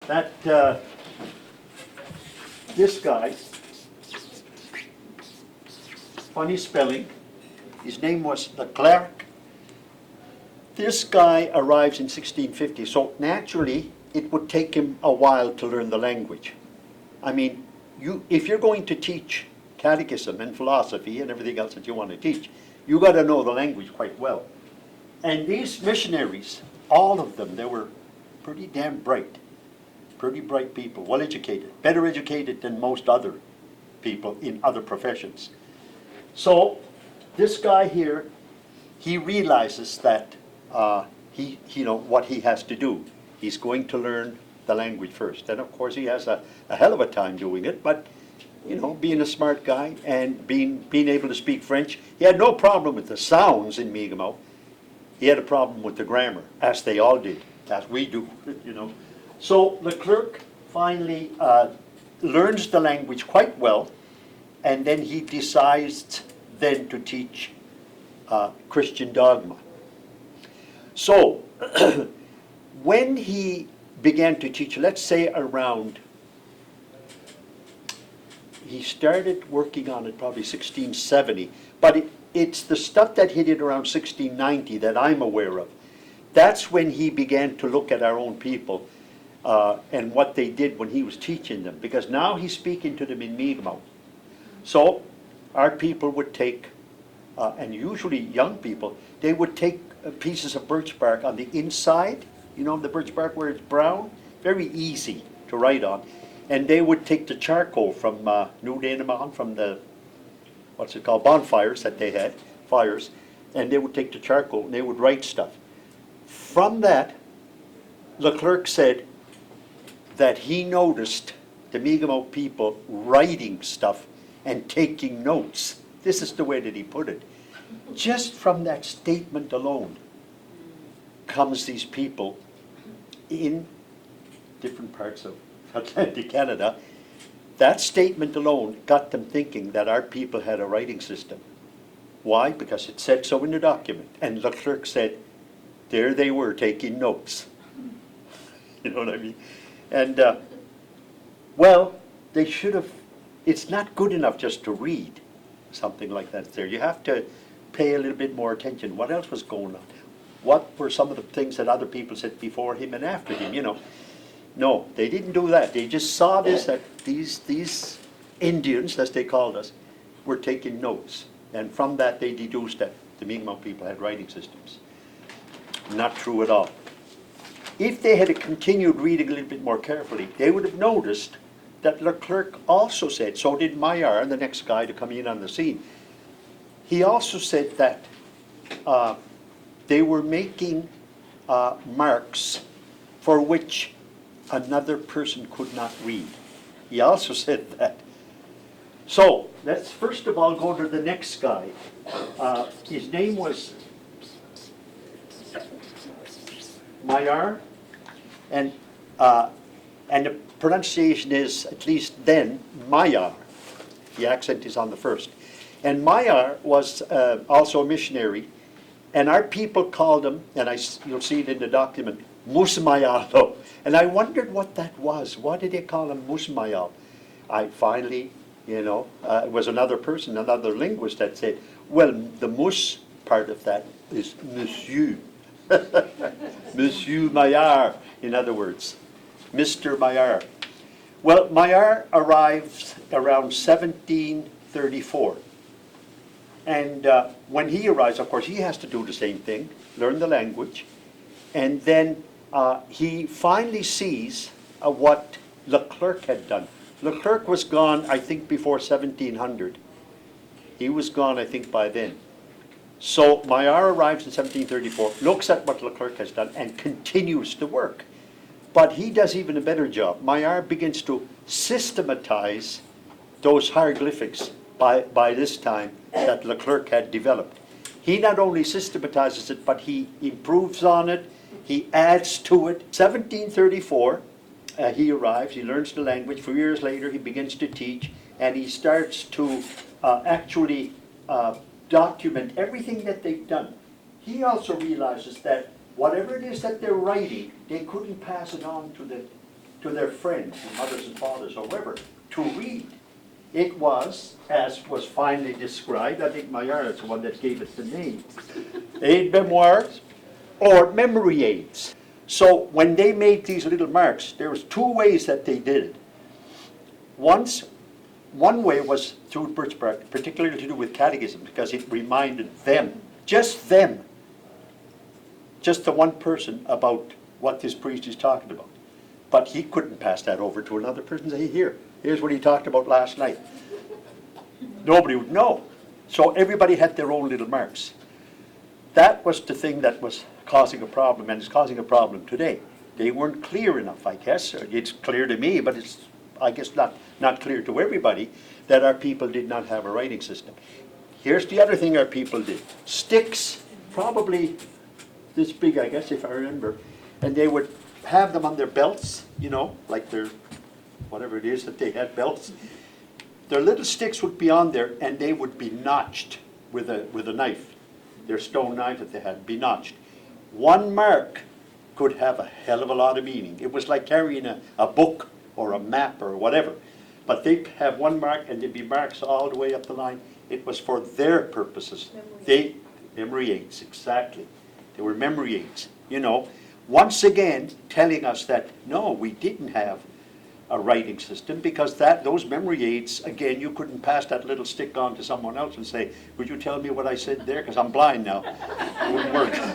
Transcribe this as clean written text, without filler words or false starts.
that this guy, funny spelling, his name was Leclerc. This guy arrives in 1650, so naturally it would take him a while to learn the language. I mean, if you're going to teach catechism and philosophy and everything else that you want to teach, you got to know the language quite well. And these missionaries, all of them, they were pretty damn bright. Pretty bright people, well educated, better educated than most other people in other professions. So this guy here, he realizes that what he has to do. He's going to learn the language first. And of course he has a hell of a time doing it, but being a smart guy and being able to speak French, he had no problem with the sounds in Mi'kmaq. He had a problem with the grammar, as they all did, as we do, So Leclerc finally learns the language quite well, and then he decides then to teach Christian dogma. So when he began to teach, let's say around, he started working on it probably 1670, but it's the stuff that he did around 1690 that I'm aware of. That's when he began to look at our own people and what they did when he was teaching them, because now he's speaking to them in Mi'kmaq. So our people would take, and usually young people, they would take pieces of birch bark on the inside, the birch bark where it's brown, very easy to write on. And they would take the charcoal from New Denmark, from the, bonfires that they had, fires, and they would take the charcoal and they would write stuff. From that, Leclerc said that he noticed the Mi'kmaq people writing stuff and taking notes. This is the way that he put it. Just from that statement alone comes these people in different parts of Atlantic Canada. That statement alone got them thinking that our people had a writing system. Why? Because it said so in the document. And Leclerc said, there they were taking notes. You know what I mean? And, they should have, it's not good enough just to read something like that there. You have to pay a little bit more attention. What else was going on? What were some of the things that other people said before him and after him, No, they didn't do that. They just saw this, that these Indians, as they called us, were taking notes. And from that they deduced that the Mi'kmaq people had writing systems. Not true at all. If they had continued reading a little bit more carefully, they would have noticed that Leclerc also said, so did Maillard, the next guy to come in on the scene. He also said that they were making marks for which another person could not read. He also said that. So let's first of all go to the next guy. His name was Maillard, and the pronunciation is, at least then, Maillard. The accent is on the first. And Maillard was also a missionary, and our people called him, and you'll see it in the document, Musmayalo. And I wondered what that was. Why did they call him Musmayal? I finally, it was another person, another linguist that said, well, the mus part of that is Monsieur. Monsieur Maillard, in other words. Mr. Maillard. Well, Maillard arrives around 1734. And when he arrives, of course, he has to do the same thing, learn the language. And then he finally sees what Leclerc had done. Leclerc was gone, I think, before 1700. He was gone, I think, by then. So Maillard arrives in 1734, looks at what Leclerc has done, and continues to work. But he does even a better job. Maillard begins to systematize those hieroglyphics by this time that Leclerc had developed. He not only systematizes it, but he improves on it, he adds to it. 1734, he arrives, he learns the language. 4 years later, he begins to teach, and he starts to actually document everything that they've done. He also realizes that whatever it is that they're writing, they couldn't pass it on to to their friends, their mothers and fathers, or whoever, to read. It was, as was finally described, I think Maillard is the one that gave it the name, aid memoirs or memory aids. So when they made these little marks, there was two ways that they did it. One way was through Birch Bark, particularly to do with catechism, because it reminded them, just the one person, about what this priest is talking about. But he couldn't pass that over to another person and say, here's what he talked about last night. Nobody would know. So everybody had their own little marks. That was the thing that was causing a problem, and it's causing a problem today. They weren't clear enough, I guess. It's clear to me, but it's, I guess, not clear to everybody, that our people did not have a writing system. Here's the other thing our people did. Sticks, probably this big, I guess, if I remember, and they would have them on their belts, you know, like their, whatever it is that they had belts. Their little sticks would be on there, and they would be notched with a knife. Their stone knife that they had be notched. One mark could have a hell of a lot of meaning. It was like carrying a book or a map or whatever. But they'd have one mark, and there'd be marks all the way up the line. It was for their purposes. Memory aids, exactly. They were memory aids, you know. Once again, telling us that, no, we didn't have a writing system, because those memory aids, again, you couldn't pass that little stick on to someone else and say, would you tell me what I said there? Because I'm blind now. It wouldn't work.